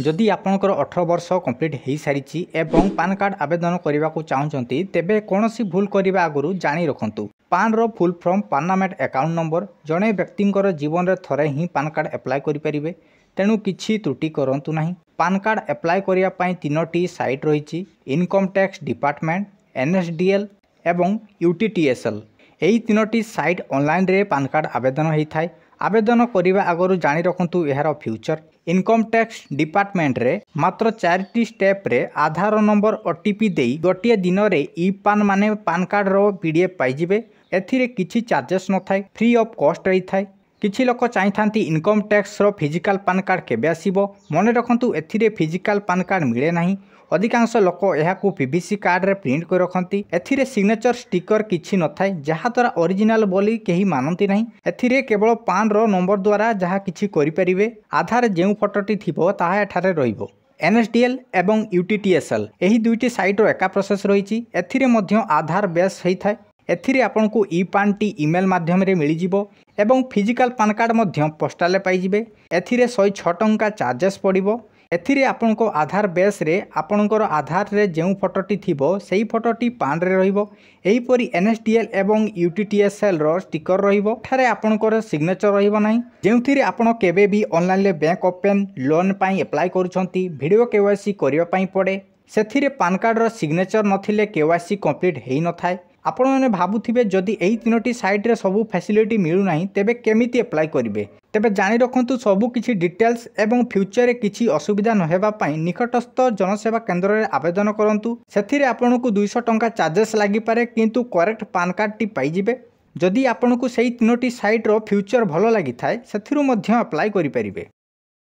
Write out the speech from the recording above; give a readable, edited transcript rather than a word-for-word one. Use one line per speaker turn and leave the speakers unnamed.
जदि आपणकर 18 वर्ष कंप्लीट हो सारी एवं पान कार्ड आवेदन करने को चाहते तेबे कौन सी भूल करने आगु जाणी रखु। पान रो full form permanent account number. जड़े व्यक्तिर जीवन में थरे ही पान कार्ड एप्लाय करेंगे, तेणु किसी त्रुटि करूँ ना। पान कार्ड एप्लाय करने 3टी साइट रही: इनकम टैक्स डिपार्टमेंट, NSDL एवं UTTSL। यही 3टी साइट ऑनलाइन रे पान कार्ड आवेदन होता है। आवेदन करने आगु जाणी रखु यार फ्यूचर। इनकम टैक्स डिपार्टमेंट रे मात्र 4टी स्टेप रे आधार नंबर OTP दे गोटे दिन रे ई पान माने पान कार्ड रो PDF पाइबे। एथिरे किछि चार्जेस न थाए, फ्री ऑफ कॉस्ट रही थाए। किछि लोक चाहती इनकम टैक्स रो फिजिकल पान कार्ड केबे आसीबो। मन रखंतु एथिरे फिजिकल पान कार्ड मिले नाही। अधिकांश लोक यहाकू PVC कार्ड रे प्रिंट कर रखंती। एथिरे सिग्नेचर स्टिकर किछि न थाए, जहा द्वारा ओरिजिनल बोली केही मानती नाही। एथिरे केवल पान रो नंबर द्वारा जहा किछि करि परिबे। आधार जेउ फोटोटी थिबो ताहा एठारे रहिबो। NSDL एवं UTTSL एही दुईटी साइट रो एका प्रोसेस रहिछि। एथिरे मध्य आधार बेस हेई थाए। एथिरे आपनको ई पान टी ईमेल माध्यम रे मिली जिवो एवं फिजिकल पान कार्ड मध्य पोस्टाल पाइजिबे। एथिरे 106 टंका चार्जेस पड़िबो। एथिरे आपनको आधार बेस रे आपनकर आधार रे जेउ फोटोटी थिबो सेही फोटोटी पान रे रहिबो। एही परी NSDL एवं UTTSL रो स्टिकर रहिबो। थारे आपनकर सिग्नेचर रहिबो नाही। जेउथिरे आपण केबे भी ऑनलाइन ले बैंक ओपन लोन पाई अप्लाई करूछंती, वीडियो KYC करिवा पाई पड़े। सेथिरे पान कार्ड रो सिग्नेचर नथिले KYC कंप्लीट हेई न थाए। आपण माने भाबुथिबे जदि एही 3टी साइट रे सबु फैसिलिटी मिलु नाही तेबे केमिति अप्लाई करिवे। तेबे जानि रखंतु सबु किछि डिटेल्स एवं फ्यूचर रे किछि असुविधा न हेबा पाई निकटस्थ जनसेवा केंद्र रे आवेदन करंतु। सेथिरे आपनकु 200 टंका चार्जेस लागि पारे, किंतु correct PAN card T pi जिवे। जदि आपनकु सेही 3टी साइट रो फ्यूचर भलो लागि थाए सेथिरु मध्य अप्लाई करि परिबे।